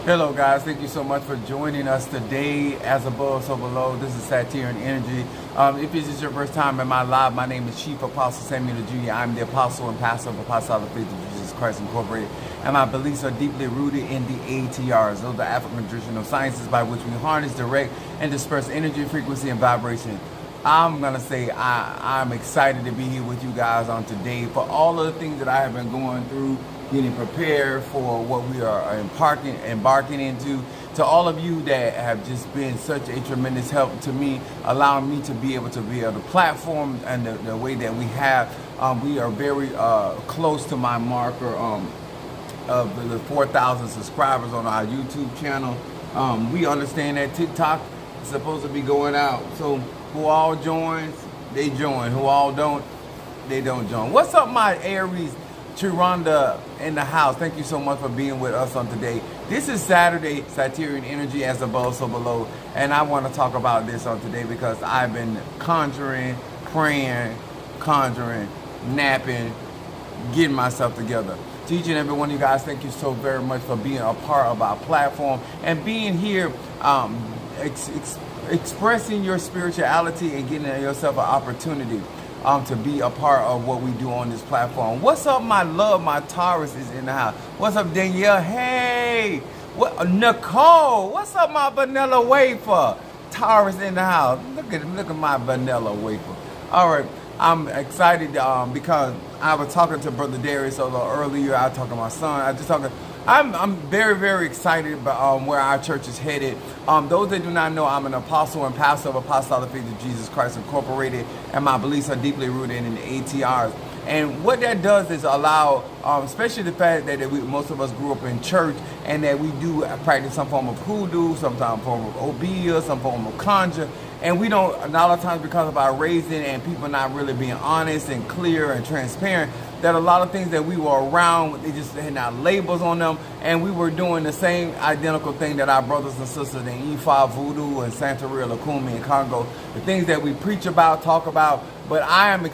Hello guys, thank you so much for joining us today. As above, so below. This is Satyrian Energy. If this is your first time in my live, my name is Chief Apostle Samuel Jr. I'm the apostle and pastor of Apostolic Faith of Jesus Christ Incorporated, and my beliefs are deeply rooted in the ATRs. Those are African traditional sciences by which we harness, direct, and disperse energy, frequency, and vibration. I'm gonna say I'm excited to be here with you guys on today for all of the things that I have been going through, getting prepared for what we are embarking into. To all of you that have just been such a tremendous help to me, allowing me to be able the platform and the way that we have. We are very close to my marker of the 4,000 subscribers on our YouTube channel. We understand that TikTok is supposed to be going out, so who all joins, they join. Who all don't, they don't join. What's up, my Aries? Chironda in the house. Thank you so much for being with us on today. This is Saturday, Satyrian Energy, as above, so below. And I want to talk about this on today because I've been conjuring, praying, napping, getting myself together. To each and every one of you guys, thank you so very much for being a part of our platform and being here, expressing your spirituality and getting yourself an opportunity to be a part of what we do on this platform. What's up, my love? My Taurus is in the house. What's up, Danielle? Hey, what, Nicole? What's up, my vanilla wafer? Taurus in the house. Look at my vanilla wafer. All right, I'm excited because I was talking to Brother Darius a little earlier. I was talking to my son. I'm very, very excited about where our church is headed. Those that do not know, I'm an apostle and pastor of Apostolic Faith of Jesus Christ Incorporated, and my beliefs are deeply rooted in the ATRs. And what that does is allow, especially the fact that most of us grew up in church, and that we do practice some form of hoodoo, some form of obeah, some form of conjure. And we don't, a lot of times because of our raising and people not really being honest and clear and transparent, that a lot of things that we were around, they just had not labels on them, and we were doing the same identical thing that our brothers and sisters in Ifa, Voodoo, and Santeria, Lukumi, and Congo, the things that we preach about, talk about. But I'm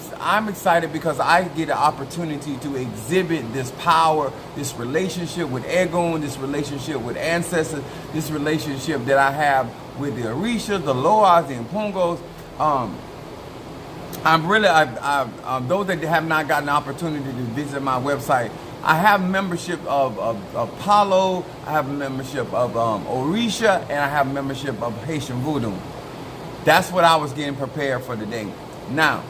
excited because I get an opportunity to exhibit this power, this relationship with Egun, this relationship with ancestors, this relationship that I have with the Orishas, the Loas, the Impungos. Those that have not gotten the opportunity to visit my website, I have membership of Apollo, I have a membership of Orisha, and I have a membership of Haitian Voodoo. That's what I was getting prepared for today. Now,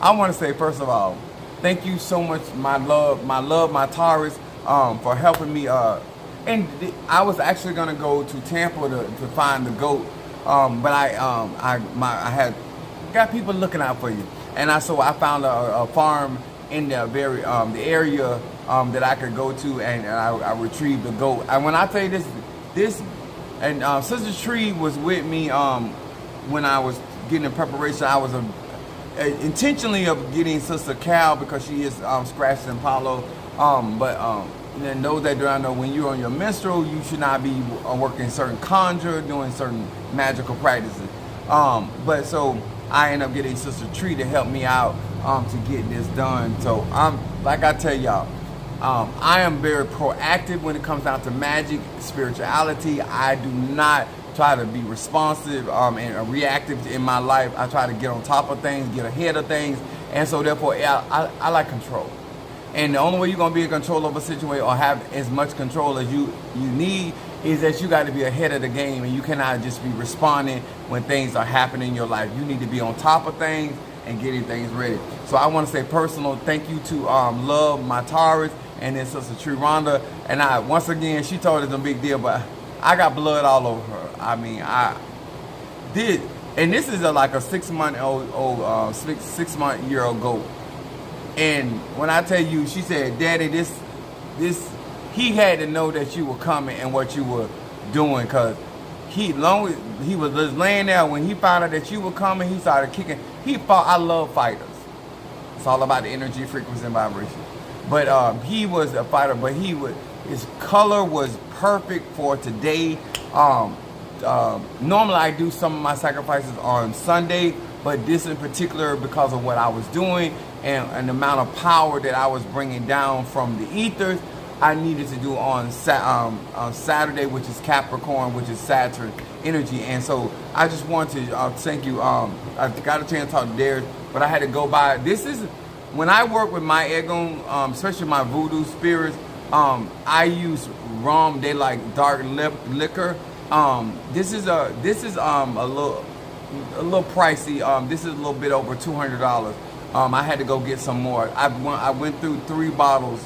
I want to say, first of all, thank you so much, my Taurus, for helping me. And I was actually gonna go to Tampa to find the goat, but I had got people looking out for you, and I found a farm in the the area that I could go to, and I retrieved the goat. And when I tell you this, and Sister Tree was with me when I was getting in preparation. I was intentionally of getting Sister Cal because she is scratched and Paulo, and those that do not know, when you're on your menstrual, you should not be working certain conjure, doing certain magical practices. But so I end up getting Sister Tree to help me out to get this done. So like I tell y'all, I am very proactive when it comes down to magic, spirituality. I do not try to be responsive and reactive in my life. I try to get on top of things, get ahead of things, and so therefore I like control. And the only way you're going to be in control of a situation or have as much control as you need is that you got to be ahead of the game, and you cannot just be responding when things are happening in your life. You need to be on top of things and getting things ready. So I want to say personal thank you to Love, my Taurus, and then Sister Chironda. And once again, she told us a big deal, but I got blood all over her. I mean, I did. And this is like a 6 month year old goat. And when I tell you, she said, Daddy, he had to know that you were coming and what you were doing, because he was just laying there. When he found out that you were coming, he started kicking. He fought. I love fighters. It's all about the energy, frequency, and vibration. But he was a fighter, but his color was perfect for today. Normally I do some of my sacrifices on Sunday, but this in particular, because of what I was doing and the amount of power that I was bringing down from the ethers, I needed to do on Saturday, which is Capricorn, which is Saturn energy. And so I just wanted to thank you. I got a chance to talk to Darius, but I had to go by. This is when I work with my Egon, especially my voodoo spirits. I use rum. They like dark liquor. This is a little pricey. This is a little bit over $200. I had to go get some more. I went through 3 bottles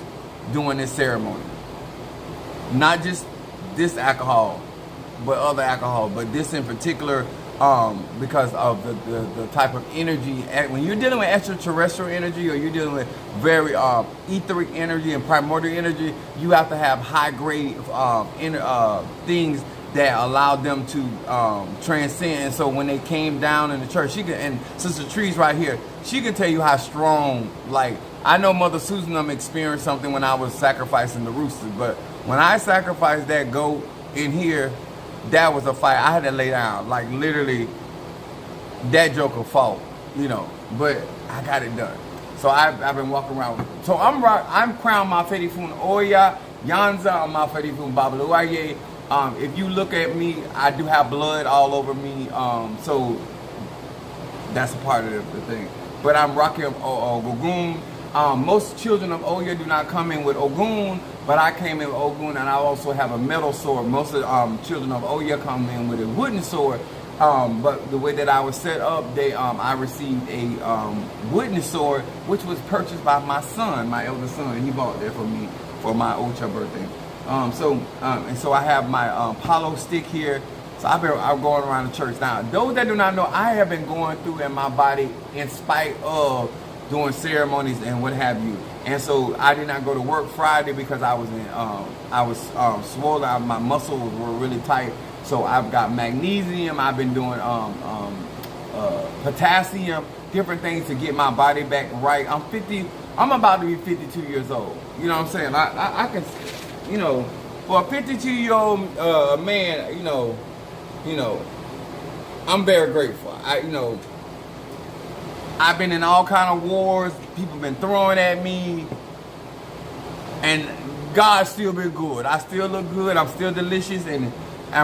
doing this ceremony. Not just this alcohol, but other alcohol, but this in particular, because of the type of energy. When you're dealing with extraterrestrial energy, or you're dealing with very etheric energy and primordial energy, you have to have high grade things that allowed them to transcend. And so when they came down in the church, and Sister Trees right here, she can tell you how strong, like, I know Mother Susan experienced something when I was sacrificing the roosters, but when I sacrificed that goat in here, that was a fight. I had to lay down, like literally, that joker fought, but I got it done. So I've been walking around. So I'm crowned Mafedi Fun Oya, Yanza Mafedi Fun Babaluaye. If you look at me, I do have blood all over me, so that's a part of the thing. But I'm rocking Ogun. Most children of Oya do not come in with Ogun, but I came in with Ogun, and I also have a metal sword. Most of children of Oya come in with a wooden sword, but the way that I was set up, I received a wooden sword, which was purchased by my son, my eldest son. He bought that for me for my Ocha birthday. And so I have my Palo stick here. So I'm going around the church. Now, those that do not know, I have been going through in my body in spite of doing ceremonies and what have you. And so I did not go to work Friday because I was swollen. My muscles were really tight. So I've got magnesium. I've been doing potassium, different things to get my body back right. I'm about to be 52 years old. You know what I'm saying? I can, for a 52-year-old man, I'm very grateful. I've been in all kind of wars. People been throwing at me, and God's still been good. I still look good. I'm still delicious, and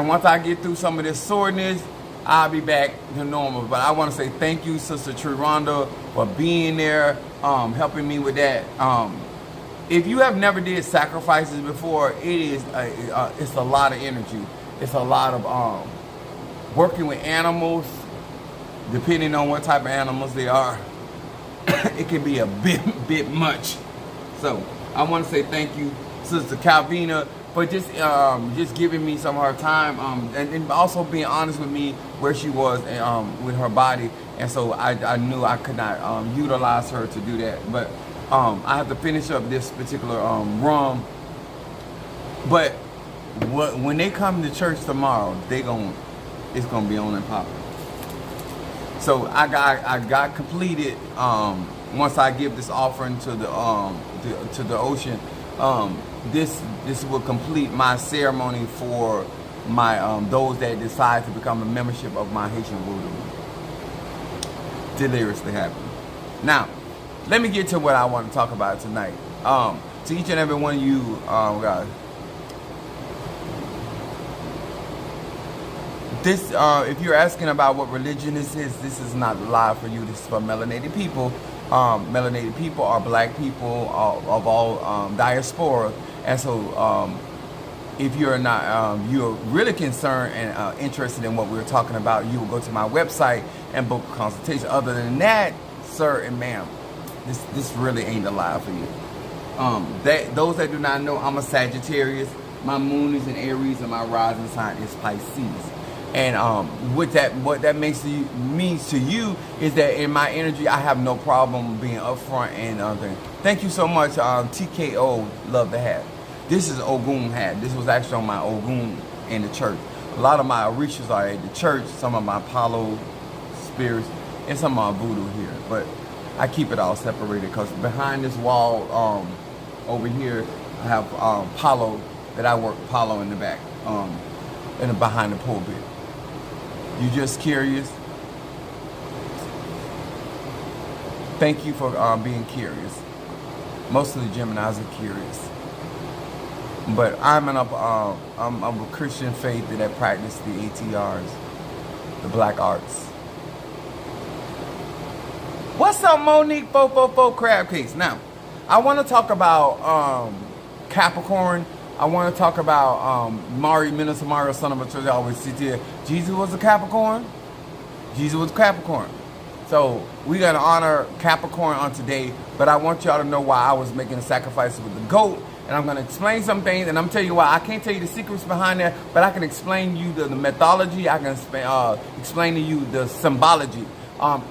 once I get through some of this soreness, I'll be back to normal. But I want to say thank you, Sister Trironda, for being there, helping me with that. If you have never did sacrifices before, it's a lot of energy. It's a lot of working with animals. Depending on what type of animals they are, it can be a bit much. So I want to say thank you, Sister Calvina, for just giving me some of her time, and also being honest with me where she was with her body. And so I knew I could not utilize her to do that. But I have to finish up this particular rum. But when they come to church tomorrow, it's gonna be on and popping. So I got completed once I give this offering to the ocean. This will complete my ceremony for my those that decide to become a membership of my Haitian Voodoo. Deliriously happy. Now, let me get to what I want to talk about tonight. To each and every one of you, guys. This, if you're asking about what religion this is not live for you. This is for melanated people. Melanated people are black people of all diaspora. And so if you're not, you're really concerned and interested in what we're talking about, you will go to my website and book a consultation. Other than that, sir and ma'am, this really ain't alive for you. Those that do not know, I'm a Sagittarius. My moon is in Aries and my rising sign is Pisces. And what that means to you is that in my energy, I have no problem being upfront and thank you so much, TKO. Love the hat. This is Ogun hat. This was actually on my Ogun in the church. A lot of my Orishas are at the church. Some of my Palo spirits and some of my Voodoo here. But I keep it all separated because behind this wall over here, I have Palo that I work Palo in the back and behind the pulpit. You just curious? Thank you for being curious. Most of the Geminis are curious. But I'm of a Christian faith that practice the ATRs, the black arts. What's up, Monique 444 Crab Cakes? Now, I want to talk about Capricorn. I want to talk about Minister Mario, son of a church, always sit here. Jesus was a Capricorn. Jesus was a Capricorn. So we're going to honor Capricorn on today, but I want y'all to know why I was making a sacrifice with the goat. And I'm going to explain some things, and I'm telling you why. I can't tell you the secrets behind that, but I can explain you the methodology. I can explain to you the symbology.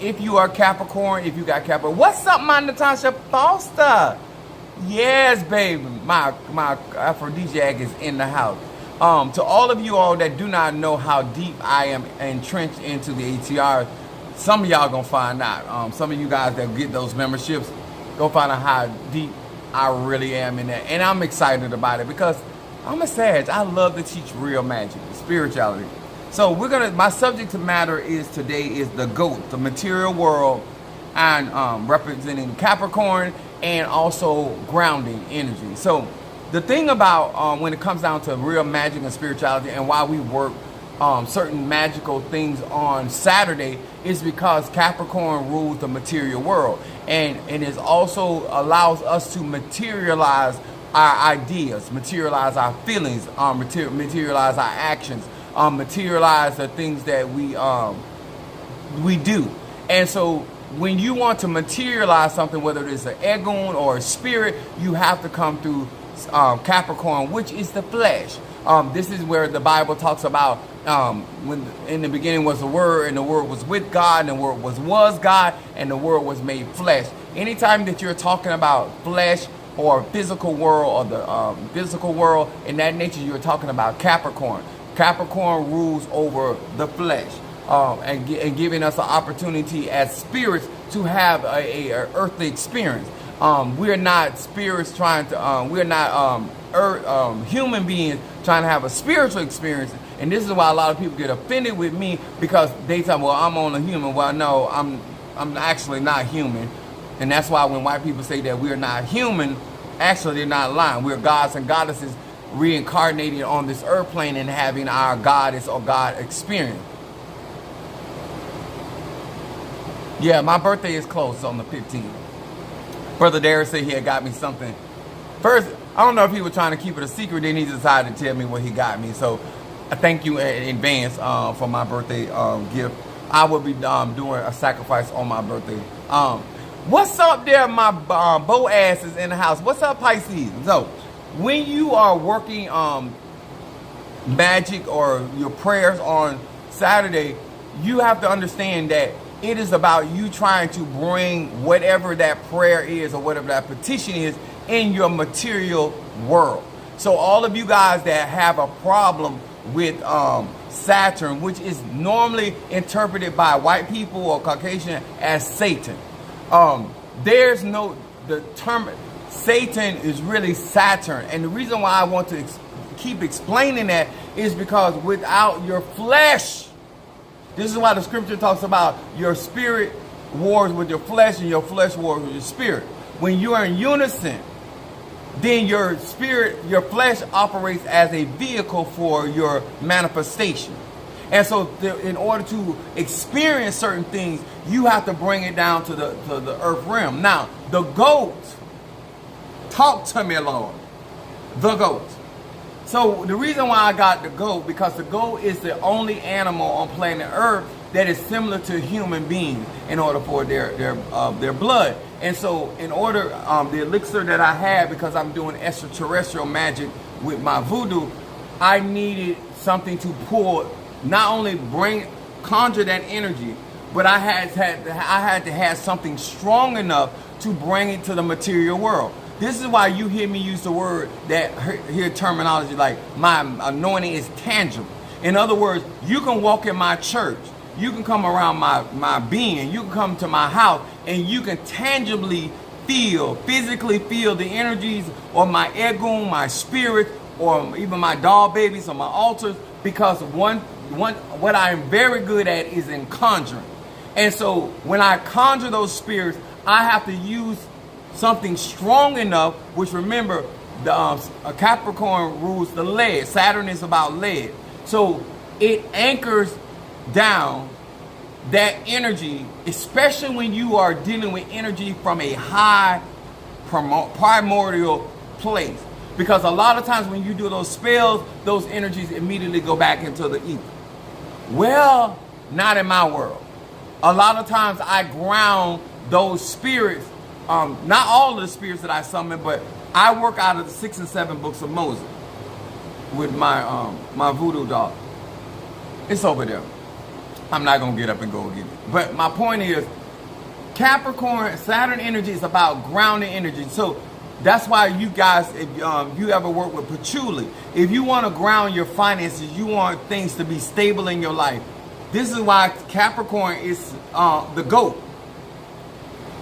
If you are Capricorn, if you got Capricorn. What's up, my Natasha Foster? Yes, baby. My aphrodisiac is in the house. To all of you all that do not know how deep I am entrenched into the ATR, some of y'all going to find out. Some of you guys that get those memberships, go find out how deep I really am in that, and I'm excited about it because I'm a Sag. I love to teach real magic, spirituality. So my subject to matter today is the GOAT, the material world, and representing Capricorn and also grounding energy. So the thing about when it comes down to real magic and spirituality and why we work certain magical things on Saturday is because Capricorn rules the material world, and it also allows us to materialize our ideas, materialize our feelings, materialize our actions, materialize the things that we do. And so when you want to materialize something, whether it is an egon or a spirit, you have to come through Capricorn, which is the flesh. This is where the Bible talks about when in the beginning was the Word, and the Word was with God, and the Word was God, and the Word was made flesh. Anytime that you're talking about flesh or physical world or the physical world in that nature, you're talking about Capricorn. Capricorn rules over the flesh and giving us an opportunity as spirits to have a earthly experience. We're not spirits trying to, we're not human beings trying to have a spiritual experience. And this is why a lot of people get offended with me, because they tell me, well, I'm only human. Well, no, I'm actually not human. And that's why when white people say that we're not human, actually they're not lying. We're gods and goddesses reincarnated on this earth plane and having our goddess or God experience. Yeah, my birthday is close on the 15th. Brother Darius said he had got me something. First, I don't know if he was trying to keep it a secret, then he decided to tell me what he got me. So I thank you in advance for my birthday gift. I will be doing a sacrifice on my birthday. What's up there, my Boaz is in the house. What's up, Pisces? So when you are working magic or your prayers on Saturday, you have to understand that it is about you trying to bring whatever that prayer is or whatever that petition is in your material world. So all of you guys that have a problem with Saturn, which is normally interpreted by white people or Caucasian as Satan. There's no, the term Satan is really Saturn. And the reason why I want to keep explaining that is because without your flesh, this is why the scripture talks about your spirit wars with your flesh and your flesh wars with your spirit. When you are in unison, then your spirit, your flesh operates as a vehicle for your manifestation. And so in order to experience certain things, you have to bring it down to the earth realm. Now, the goat, talk to me, Lord. The goat. So the reason why I got the goat, because the goat is the only animal on planet Earth that is similar to human beings in order for their blood. And so in order, the elixir that I had, because I'm doing extraterrestrial magic with my voodoo, I needed something to pull, not only conjure that energy, but I had to have something strong enough to bring it to the material world. This is why you hear me use the word hear terminology like my anointing is tangible. In other words, you can walk in my church, you can come around my being, you can come to my house, and you can tangibly physically feel the energies or my egon, my spirit, or even my doll babies or my altars, because what I am very good at is in conjuring. And so when I conjure those spirits, I have to use something strong enough, which remember, a Capricorn rules the lead. Saturn is about lead. So it anchors down that energy, especially when you are dealing with energy from a high primordial place. Because a lot of times when you do those spells, those energies immediately go back into the ether. Well, not in my world. A lot of times I ground those spirits, not all of the spirits that I summon, but I work out of the 6 and 7 books of Moses with my my voodoo doll. It's over there. I'm not gonna get up and go get it. But my point is, Capricorn, Saturn energy is about grounding energy. So that's why you guys, if you ever work with patchouli, if you want to ground your finances, you want things to be stable in your life. This is why Capricorn is the GOAT.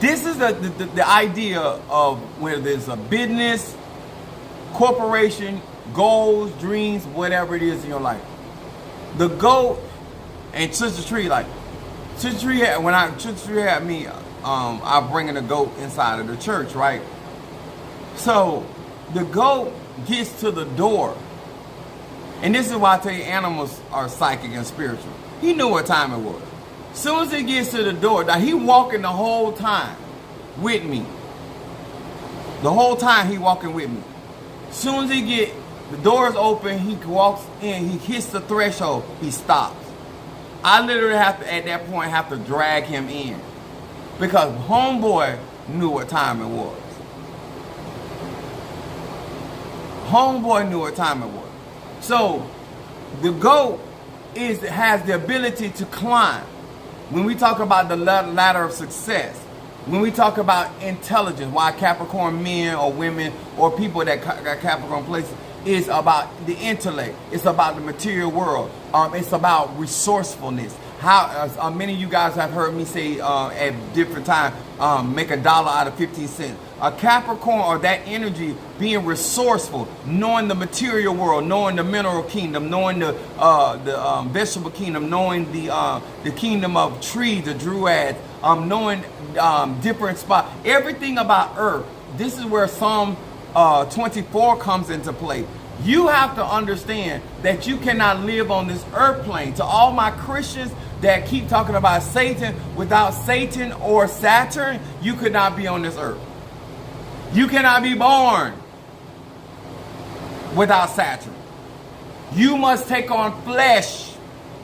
This is the idea of where there's a business, corporation, goals, dreams, whatever it is in your life. The GOAT and Sister Tree, like Sister Tree had me, I bringing the GOAT inside of the church, right? So the GOAT gets to the door, and this is why I tell you animals are psychic and spiritual. He knew what time it was. Soon as he gets to the door, now he walking the whole time with me. The whole time he walking with me. Soon as the doors open, he walks in, he hits the threshold, he stops. I literally have to, at that point, have to drag him in. Because homeboy knew what time it was. Homeboy knew what time it was. So the GOAT has the ability to climb. When we talk about the ladder of success, when we talk about intelligence, why Capricorn men or women or people that got Capricorn places, is about the intellect. It's about the material world. It's about resourcefulness. How many of you guys have heard me say at different times, make $1 out of 15 cents. A Capricorn, or that energy, being resourceful, knowing the material world, knowing the mineral kingdom, knowing the vegetable kingdom, knowing the kingdom of trees, the druids, knowing different spots, everything about Earth. This is where Psalm 24 comes into play. You have to understand that you cannot live on this earth plane. To all my Christians that keep talking about Satan, without Satan or Saturn, you could not be on this earth. You cannot be born without Saturn. You must take on flesh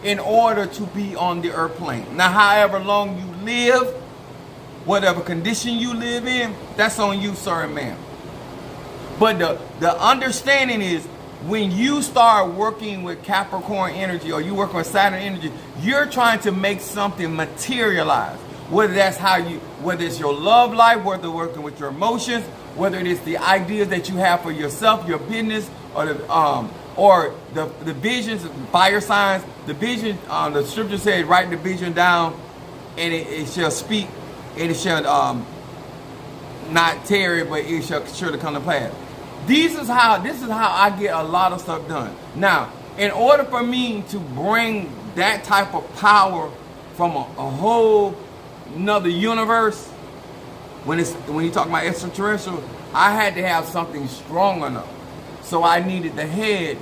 in order to be on the earth plane. Now, however long you live, whatever condition you live in, that's on you, sir and ma'am. But the understanding is, when you start working with Capricorn energy, or you work with Saturn energy, you're trying to make something materialize. Whether whether it's your love life, whether working with your emotions, whether it is the ideas that you have for yourself, your business, or the visions, fire signs, the vision. The scripture says, write the vision down, and it shall speak, and it shall not tarry, but it shall surely come to pass. This is how I get a lot of stuff done. Now, in order for me to bring that type of power from a whole another universe, when you talk about extraterrestrial, I had to have something strong enough. So I needed the head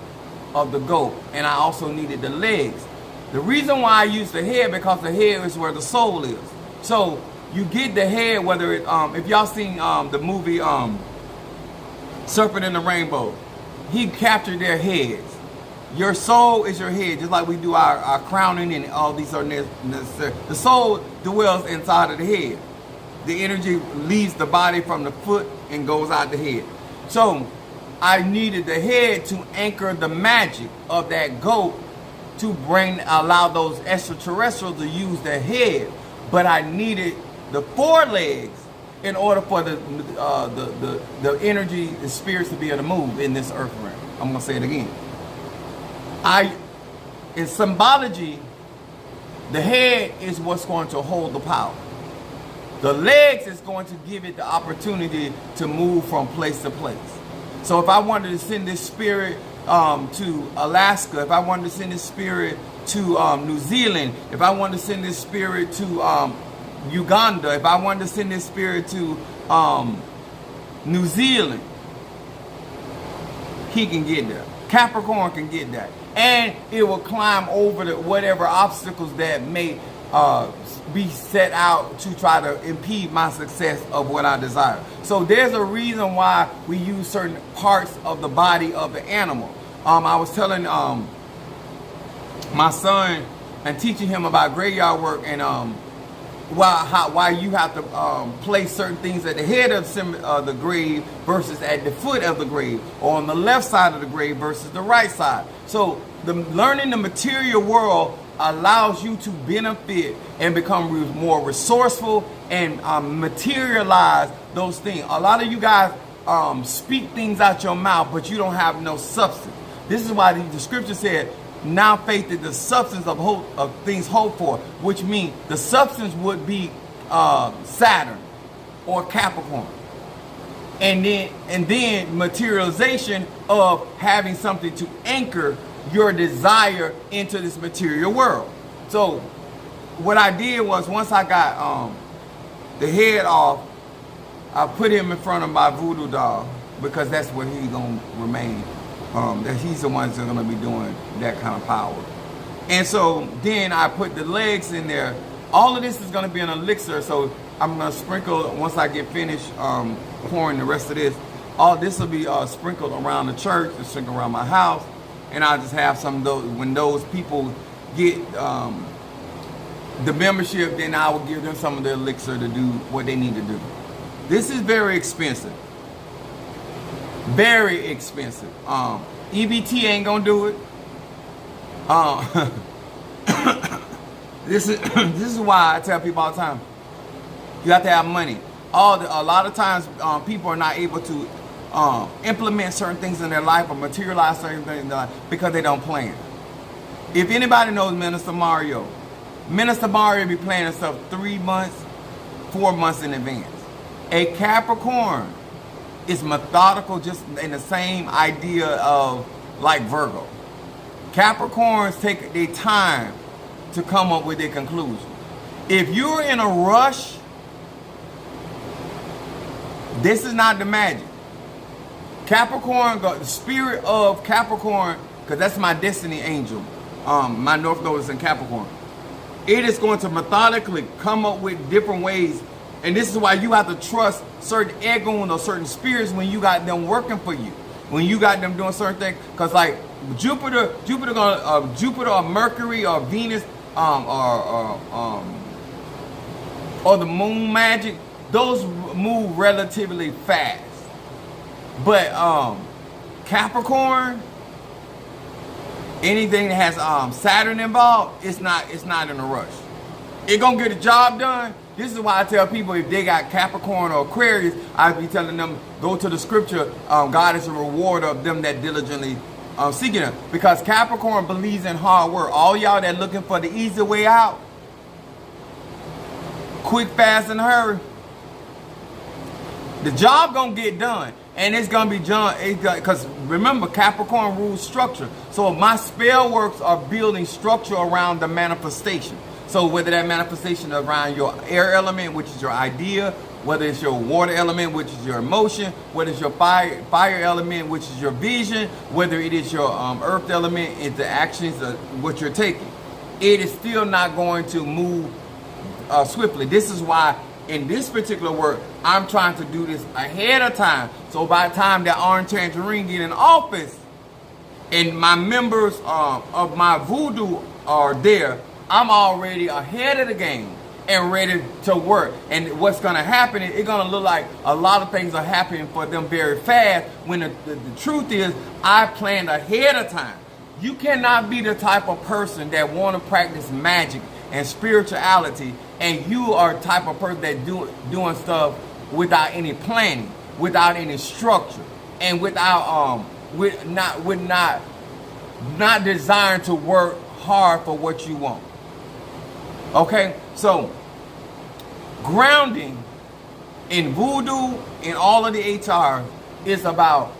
of the goat, and I also needed the legs. The reason why I use the head, because the head is where the soul is. So you get the head, whether it if y'all seen the movie Serpent in the Rainbow, he captured their heads. Your soul is your head, just like we do our crowning and all these are necessary. The soul dwells inside of the head. The energy leaves the body from the foot and goes out the head. So I needed the head to anchor the magic of that goat to allow those extraterrestrials to use their head. But I needed the forelegs in order for the energy, the spirits to be able to move in this earth realm. I'm gonna say it again. In symbology, the head is what's going to hold the power. The legs is going to give it the opportunity to move from place to place. So if I wanted to send this spirit to Alaska, if I wanted to send this spirit to New Zealand, if I wanted to send this spirit to Uganda, if I wanted to send this spirit to New Zealand, he can get there. Capricorn can get that. And it will climb over the whatever obstacles that may be set out to try to impede my success of what I desire. So there's a reason why we use certain parts of the body of the animal. I was telling my son and teaching him about graveyard work and why you have to place certain things at the head of the grave versus at the foot of the grave, or on the left side of the grave versus the right side. So learning the material world allows you to benefit and become more resourceful and materialize those things. A lot of you guys speak things out your mouth, but you don't have no substance. This is why the scripture said, now faith is the substance of hope, of things hoped for, which means the substance would be Saturn or Capricorn. And then materialization of having something to anchor your desire into this material world. So what I did was, once I got the head off, I put him in front of my voodoo doll, because that's where he's gonna remain. That he's the ones that are gonna be doing that kind of power. And so then I put the legs in there. All of this is gonna be an elixir, so I'm gonna sprinkle, once I get finished pouring the rest of this, all this will be sprinkled around the church, and sprinkled around my house, and I'll just have some of those. When those people get the membership, then I will give them some of the elixir to do what they need to do. This is very expensive. Very expensive. EBT ain't gonna do it. This is why I tell people all the time, you have to have money. A lot of times people are not able to implement certain things in their life or materialize certain things in their life because they don't plan. If anybody knows Minister Mario be planning stuff 3 months, 4 months in advance. A Capricorn is methodical, just in the same idea of like Virgo. Capricorns take their time to come up with their conclusion. If you're in a rush, this is not the magic. Capricorn, the spirit of Capricorn, because that's my destiny angel. My North Node is in Capricorn. It is going to methodically come up with different ways. And this is why you have to trust certain egon or certain spirits when you got them working for you. When you got them doing certain things. Because like Jupiter or Mercury or Venus or the moon magic, those move relatively fast. But Capricorn, anything that has Saturn involved, it's not in a rush. It gonna get the job done. This is why I tell people, if they got Capricorn or Aquarius, I be telling them, go to the scripture. God is a rewarder of them that diligently seeking Him. Because Capricorn believes in hard work. All y'all that looking for the easy way out, quick, fast, and hurry, the job gonna get done. And it's gonna be done, because remember, Capricorn rules structure. So my spell works are building structure around the manifestation. So whether that manifestation is around your air element, which is your idea, whether it's your water element, which is your emotion, whether it's your fire element, which is your vision, whether it is your earth element, it's the actions of what you're taking, it is still not going to move swiftly. This is why in this particular work, I'm trying to do this ahead of time. So by the time that Orange Tangerine get in office and my members of my voodoo are there, I'm already ahead of the game and ready to work. And what's going to happen is it's going to look like a lot of things are happening for them very fast, when the truth is I planned ahead of time. You cannot be the type of person that want to practice magic and spirituality, and you are the type of person that doing stuff without any planning, without any structure, and without not desiring to work hard for what you want. Okay, so grounding in voodoo and all of the HRs is about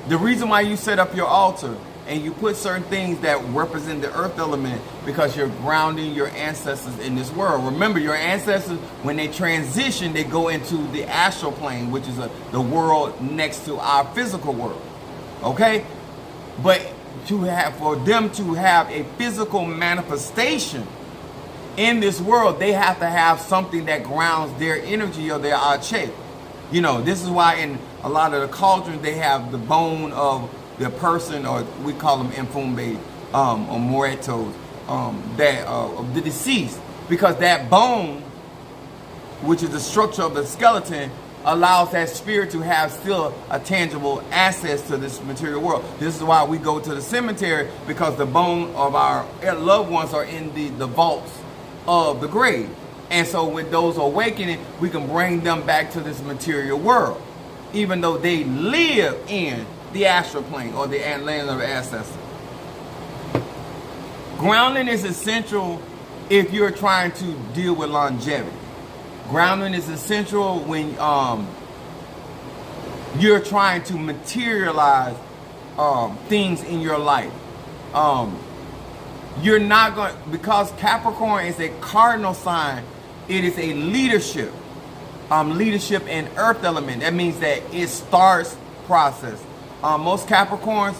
the reason why you set up your altar and you put certain things that represent the earth element, because you're grounding your ancestors in this world. Remember, your ancestors, when they transition, they go into the astral plane, which is the world next to our physical world. Okay? But for them to have a physical manifestation in this world, they have to have something that grounds their energy or their ache. You know, this is why in a lot of the cauldrons they have the bone of the person, or we call them Mfumbe or Moretos, of the deceased, because that bone, which is the structure of the skeleton, allows that spirit to have still a tangible access to this material world. This is why we go to the cemetery, because the bone of our loved ones are in the vaults of the grave. And so with those awakening, we can bring them back to this material world, even though they live in the astral plane or the land of the ancestors. Grounding is essential if you're trying to deal with longevity. Grounding is essential when you're trying to materialize things in your life. You're not going, because Capricorn is a cardinal sign, it is a leadership and earth element. That means that it starts process. Most Capricorns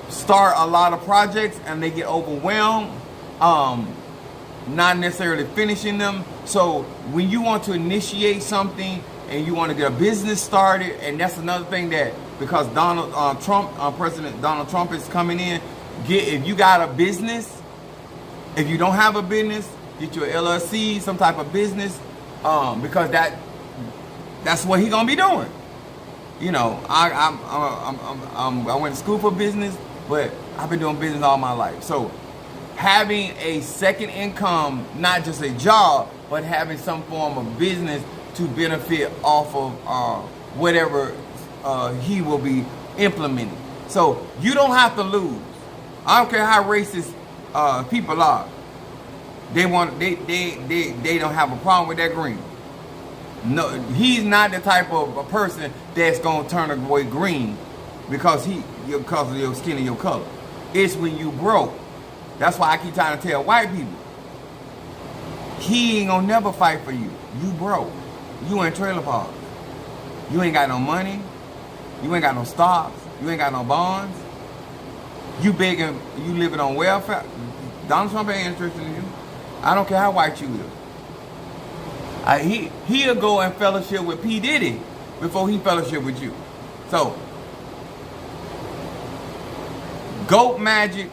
start a lot of projects and they get overwhelmed, not necessarily finishing them. So when you want to initiate something and you want to get a business started, and that's another thing that, because President Donald Trump is coming in, if you got a business, if you don't have a business, get your LLC, some type of business, because that's what he's gonna be doing. You know, I went to school for business, but I've been doing business all my life. So having a second income, not just a job, but having some form of business to benefit off of whatever he will be implementing. So you don't have to lose. I don't care how racist people are. They don't have a problem with that green. No, he's not the type of a person that's gonna turn away green because of your skin and your color. It's when you broke. That's why I keep trying to tell white people, he ain't gonna never fight for you. You broke. You in trailer parks. You ain't got no money. You ain't got no stocks. You ain't got no bonds. You begging, you living on welfare. Donald Trump ain't interested in you. I don't care how white you is. He'll go and fellowship with P. Diddy before he fellowship with you. So, goat magic,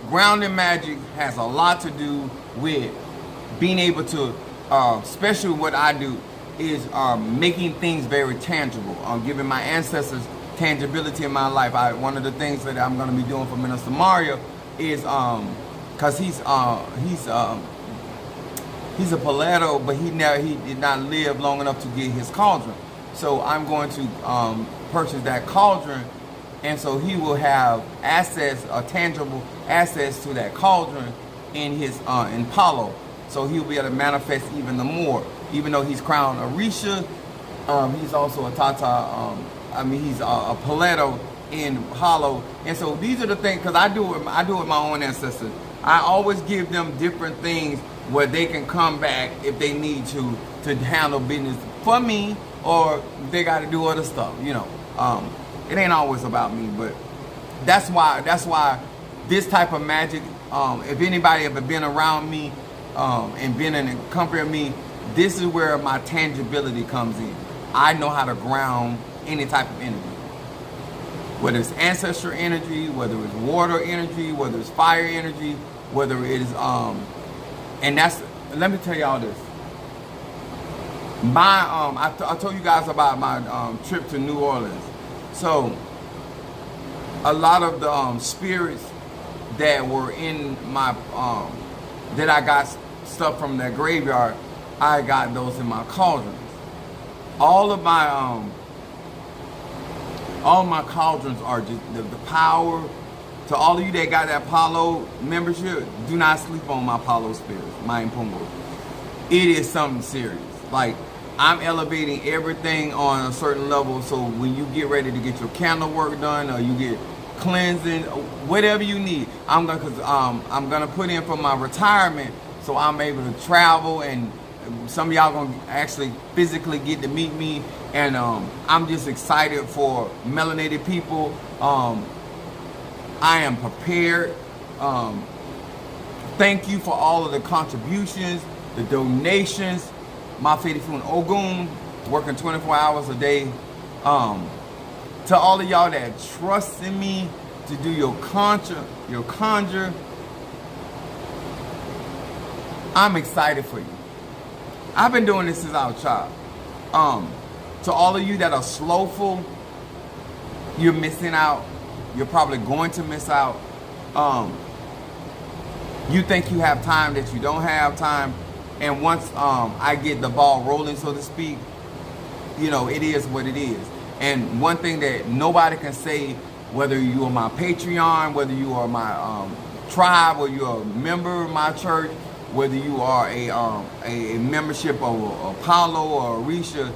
grounding magic has a lot to do with being able to, especially what I do, is making things very tangible. Giving my ancestors tangibility in my life. One of the things that I'm going to be doing for Minister Mario is, because he's a Paleto, but he did not live long enough to get his cauldron. So I'm going to purchase that cauldron, and so he will have access, tangible access to that cauldron in his in Palo. So he'll be able to manifest even the more. Even though he's crowned Orisha, he's also a Tata. He's a Paleto in Hollow. And so these are the things, because I do it with my own ancestors. I always give them different things where they can come back if they need to handle business for me, or they got to do other stuff. You know, it ain't always about me, but that's why this type of magic. If anybody ever been around me and been in the company of me, this is where my tangibility comes in. I know how to ground any type of energy, whether it's ancestral energy, whether it's water energy, whether it's fire energy, whether it is and that's, let me tell y'all this. My I told you guys about my trip to New Orleans. So a lot of the spirits that were in my that I got stuff from that graveyard, I got those in my cauldrons. All my cauldrons are just the power. To all of you that got that Palo membership, do not sleep on my Palo spirits, my Impungo. It is something serious. Like, I'm elevating everything on a certain level, so when you get ready to get your candle work done, or you get cleansing, whatever you need, I'm gonna put in for my retirement, so I'm able to travel, and some of y'all gonna actually physically get to meet me And I'm just excited for melanated people. I am prepared. Thank you for all of the contributions, the donations. My Faithful Ogun, working 24 hours a day. To all of y'all that trust in me to do your conjure, I'm excited for you. I've been doing this since I was a child. To all of you that are slowful, you're missing out. You're probably going to miss out. You think you have time that you don't have time. And once I get the ball rolling, so to speak, you know, it is what it is. And one thing that nobody can say, whether you are my Patreon, whether you are my tribe, or you're a member of my church, whether you are a membership of Apollo or Orisha,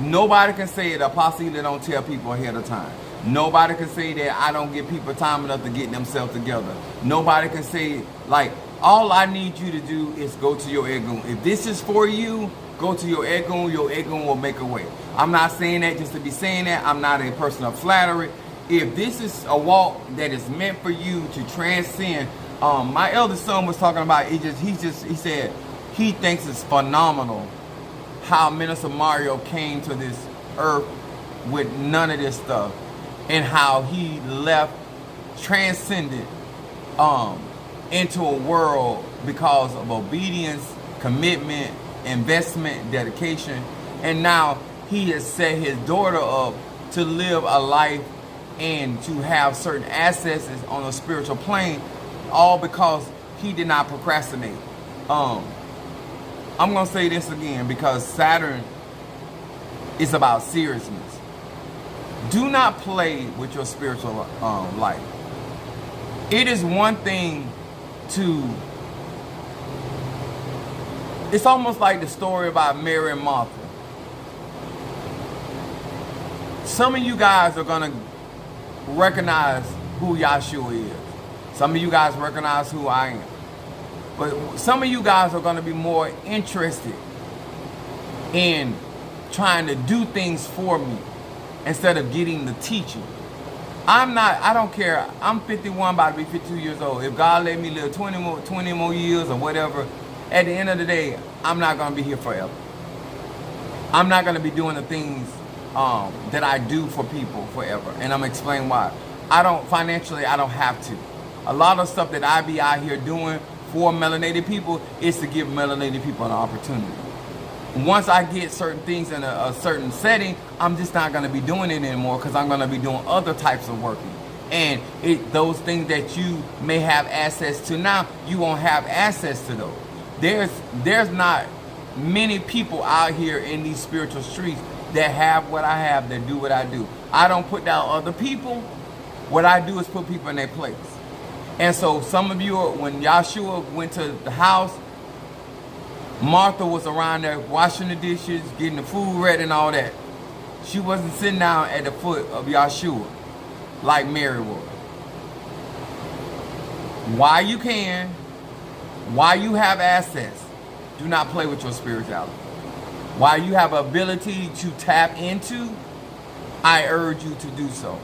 nobody can say that Apostle don't tell people ahead of time. Nobody can say that I don't give people time enough to get themselves together. Nobody can say, like, all I need you to do is go to your Egun. If this is for you, go to your Egun will make a way. I'm not saying that just to be saying that. I'm not a person of flattery. If this is a walk that is meant for you to transcend, my eldest son was talking about it. He said he thinks it's phenomenal how Minister Mario came to this earth with none of this stuff, and how he left, transcended into a world because of obedience, commitment, investment, dedication. And now he has set his daughter up to live a life and to have certain assets on a spiritual plane, all because he did not procrastinate. I'm going to say this again, because Saturn is about seriousness. Do not play with your spiritual life. It is one thing to... It's almost like the story about Mary and Martha. Some of you guys are going to recognize who Yahshua is. Some of you guys recognize who I am. But some of you guys are going to be more interested in trying to do things for me instead of getting the teaching. I don't care. I'm 51, about to be 52 years old. If God let me live 20 more years or whatever, at the end of the day, I'm not going to be here forever. I'm not going to be doing the things that I do for people forever. And I'm going to explain why. Financially, I don't have to. A lot of stuff that I be out here doing for melanated people is to give melanated people an opportunity. Once I get certain things in a certain setting, I'm just not going to be doing it anymore, because I'm going to be doing other types of working. And those things that you may have access to now, you won't have access to those. There's not many people out here in these spiritual streets that have what I have, that do what I do. I don't put down other people. What I do is put people in their place. And so some of you, when Yahshua went to the house, Martha was around there washing the dishes, getting the food ready and all that. She wasn't sitting down at the foot of Yahshua like Mary was. While you can, while you have access, do not play with your spirituality. While you have ability to tap into, I urge you to do so.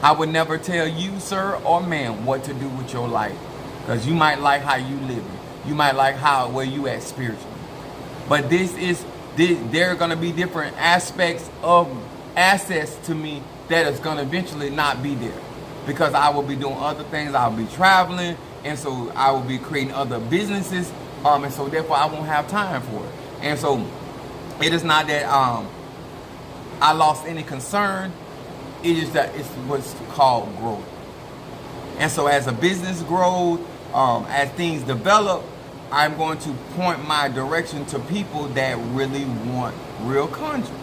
I would never tell you, sir or ma'am, what to do with your life, because you might like how you live it. You might like where you at spiritually. But there are going to be different aspects of assets to me that is going to eventually not be there, because I will be doing other things. I'll be traveling, and so I will be creating other businesses, and so therefore I won't have time for it. And so it is not that I lost any concern. It is that it's what's called growth. And so as a business grows, as things develop, I'm going to point my direction to people that really want real conjuring.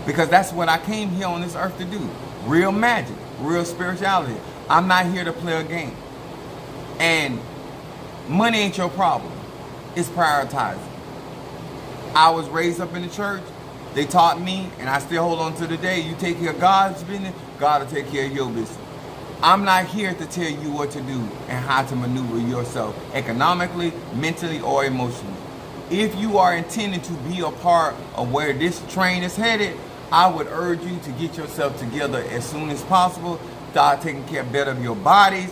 Because that's what I came here on this earth to do. Real magic, real spirituality. I'm not here to play a game. And money ain't your problem. It's prioritizing. I was raised up in the church. They taught me, and I still hold on to today, you take care of God's business, God will take care of your business. I'm not here to tell you what to do and how to maneuver yourself economically, mentally, or emotionally. If you are intending to be a part of where this train is headed, I would urge you to get yourself together as soon as possible. Start taking care better of your bodies.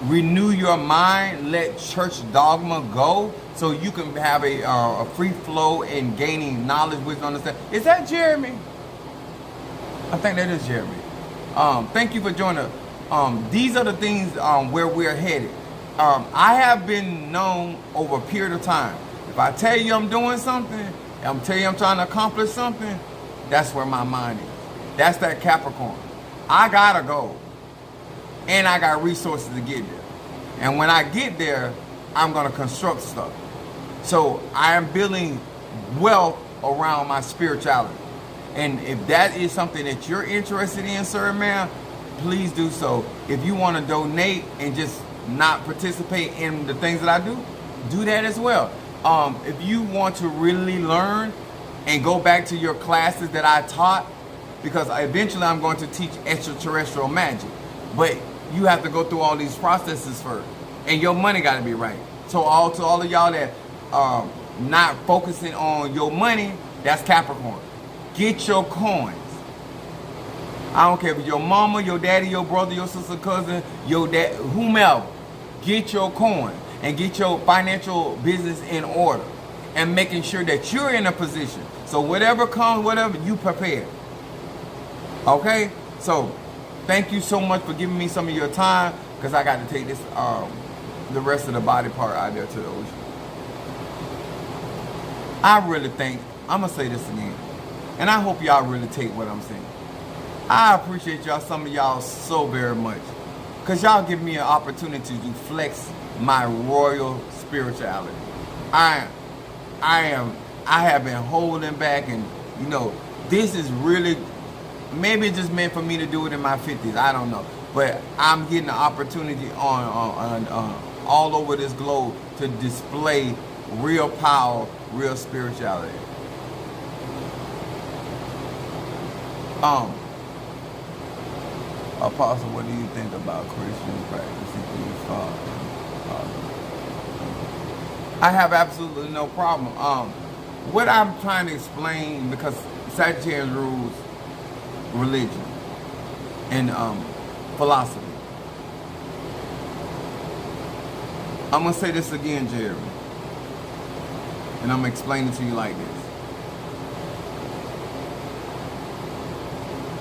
Renew your mind. Let church dogma go, so you can have a free flow in gaining knowledge, wisdom, understanding. Is that Jeremy? I think that is Jeremy. Thank you for joining us. These are the things where we're headed. I have been known over a period of time. If I tell you I'm doing something, I'm telling you I'm trying to accomplish something, that's where my mind is. That's that Capricorn. I gotta go. And I got resources to get there. And when I get there, I'm gonna construct stuff. So I am building wealth around my spirituality. And if that is something that you're interested in, sir, ma'am, please do so. If you want to donate and just not participate in the things that I do that as well. If you want to really learn and go back to your classes that I taught, because eventually I'm going to teach extraterrestrial magic, but you have to go through all these processes first, and your money got to be right. So to all of y'all that not focusing on your money, that's Capricorn. Get your coins. I don't care if it's your mama, your daddy, your brother, your sister, cousin, your dad, whomever. Get your coin and get your financial business in order, and making sure that you're in a position. So whatever comes, whatever, you prepare. Okay? So thank you so much for giving me some of your time, because I got to take this the rest of the body part out there to the ocean. I really think, I'm going to say this again, and I hope y'all really take what I'm saying. I appreciate y'all, some of y'all, so very much, because y'all give me an opportunity to flex my royal spirituality. I have been holding back, and you know, this is really, maybe it's just meant for me to do it in my 50s. I don't know, but I'm getting the opportunity on all over this globe to display real power, real spirituality. Apostle, what do you think about Christian practicing these I have absolutely no problem. What I'm trying to explain, because Sagittarius rules religion and philosophy. I'm going to say this again, Jerry, and I'm going to explain it to you like this.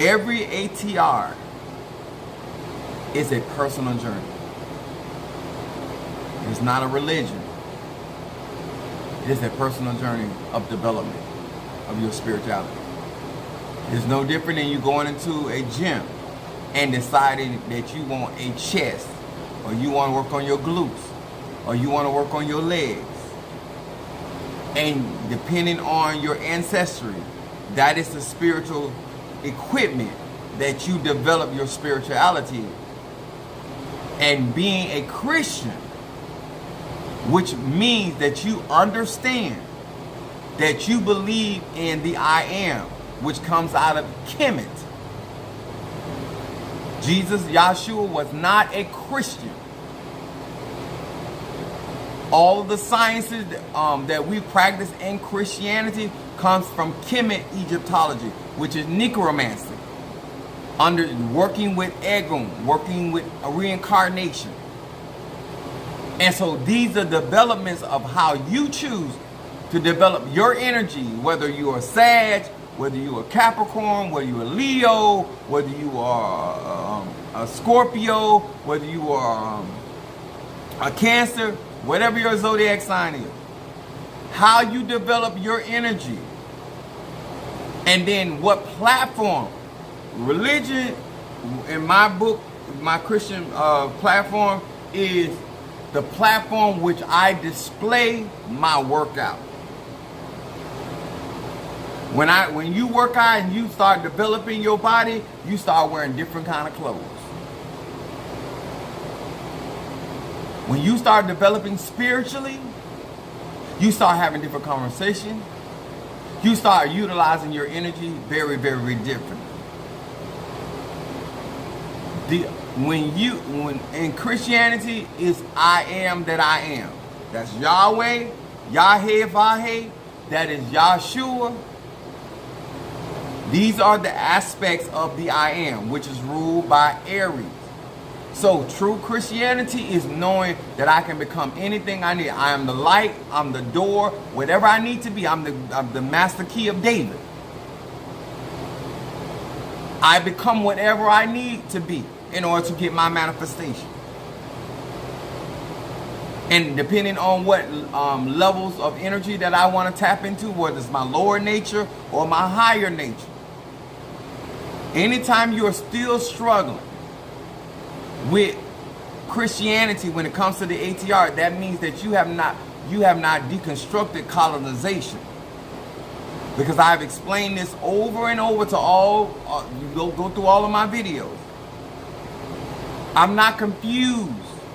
Every ATR is a personal journey. It's not a religion. It is a personal journey of development of your spirituality. It's no different than you going into a gym and deciding that you want a chest, or you want to work on your glutes, or you want to work on your legs. And depending on your ancestry, that is the spiritual equipment that you develop your spirituality. And being a Christian, which means that you understand that you believe in the I am, which comes out of Kemet. Jesus, Yahshua, was not a Christian. All of the sciences that we practice in Christianity comes from Kemet Egyptology, which is necromancy. Working with Egun, working with a reincarnation. And so these are developments of how you choose to develop your energy, whether you are Sag, whether you are Capricorn, whether you are Leo, whether you are a Scorpio, whether you are a Cancer, whatever your zodiac sign is. How you develop your energy. And then what platform. Religion, in my book, my Christian platform, is the platform which I display my workout. When you work out and you start developing your body, you start wearing different kind of clothes. When you start developing spiritually, you start having different conversations. You start utilizing your energy very, very different. When in Christianity is I am that I am. That's Yahweh, Yahweh, Vaheh. That is Yahshua. These are the aspects of the I am, which is ruled by Aries. So true Christianity is knowing that I can become anything I need. I am the light, I'm the door, whatever I need to be. I'm the master key of David. I become whatever I need to be in order to get my manifestation. And depending on what levels of energy that I want to tap into, whether it's my lower nature or my higher nature. Anytime you're still struggling with Christianity when it comes to the ATR, that means that you have not deconstructed colonization. Because I've explained this over and over to all, you go through all of my videos. I'm not confused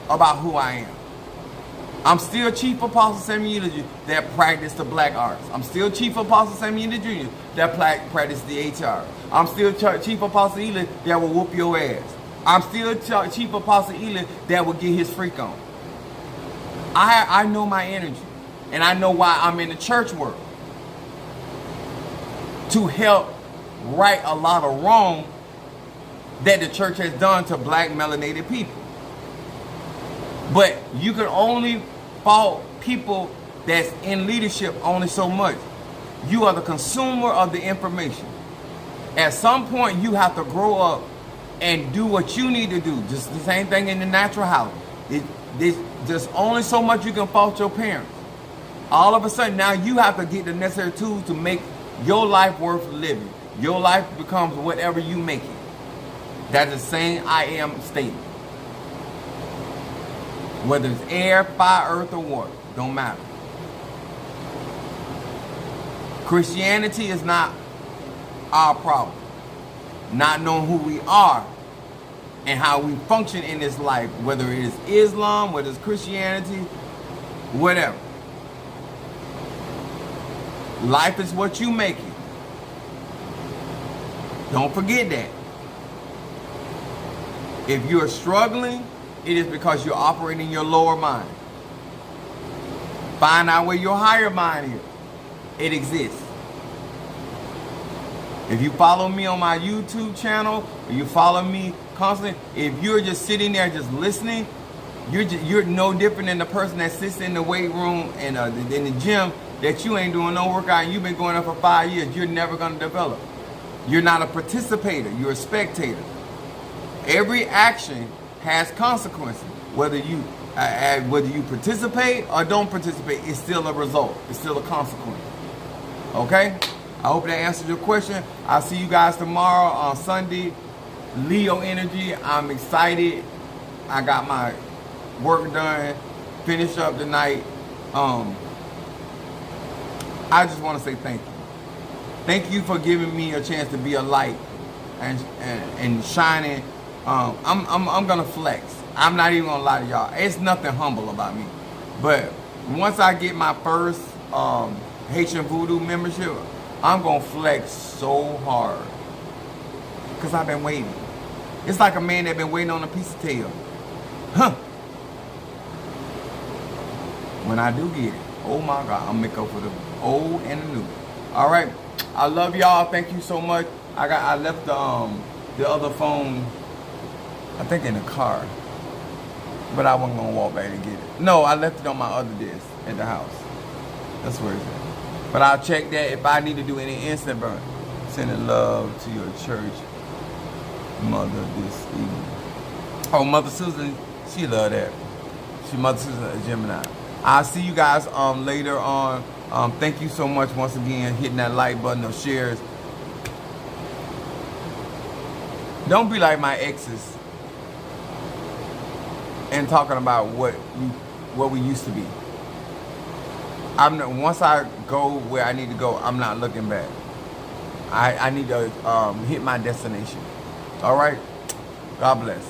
about who I am. I'm still Chief Apostle Samuel that practiced the black arts. I'm still Chief Apostle Samuel Jr. that practiced the ATR. I'm still Chief Apostle Eli that will whoop your ass. I'm still Chief Apostle Eli that will get his freak on. I know my energy. And I know why I'm in the church world. To help right a lot of wrong that the church has done to black melanated people. But you can only fault people that's in leadership only so much. You are the consumer of the information. At some point, you have to grow up and do what you need to do. Just the same thing in the natural house. There's only so much you can fault your parents. All of a sudden, now you have to get the necessary tools to make your life worth living. Your life becomes whatever you make it. That's the same I am statement. Whether it's air, fire, earth, or water, don't matter. Christianity is not our problem. Not knowing who we are and how we function in this life, whether it is Islam, whether it's Christianity, whatever. Life is what you make it. Don't forget that. If you're struggling, it is because you're operating your lower mind. Find out where your higher mind is. It exists. If you follow me on my YouTube channel, or you follow me constantly, if you're just sitting there just listening, you're no different than the person that sits in the weight room and in the gym that you ain't doing no workout and you've been going up for 5 years. You're never going to develop. You're not a participator. You're a spectator. Every action has consequences. Whether you participate or don't participate, it's still a result. It's still a consequence. Okay? I hope that answers your question. I'll see you guys tomorrow on Sunday. Leo energy. I'm excited. I got my work done. Finish up tonight. I just want to say thank you. Thank you for giving me a chance to be a light and shining. I'm gonna flex. I'm not even gonna lie to y'all. It's nothing humble about me. But once I get my first Haitian Voodoo membership, I'm gonna flex so hard. Cause I've been waiting. It's like a man that been waiting on a piece of tail. Huh. When I do get it, oh my God, I'm gonna make up for the old and the new. All right. I love y'all. Thank you so much. I left the other phone, I think in the car, but I wasn't gonna walk back and get it. No, I left it on my other desk at the house. That's where it's at. But I'll check that if I need to do any instant burn. Sending love to your church mother this evening. Oh, Mother Susan, she love that. Mother Susan, a Gemini. I'll see you guys later on. Thank you so much once again, hitting that like button or shares. Don't be like my exes and talking about what we used to be. Once I go where I need to go, I'm not looking back. I need to hit my destination. All right? God bless.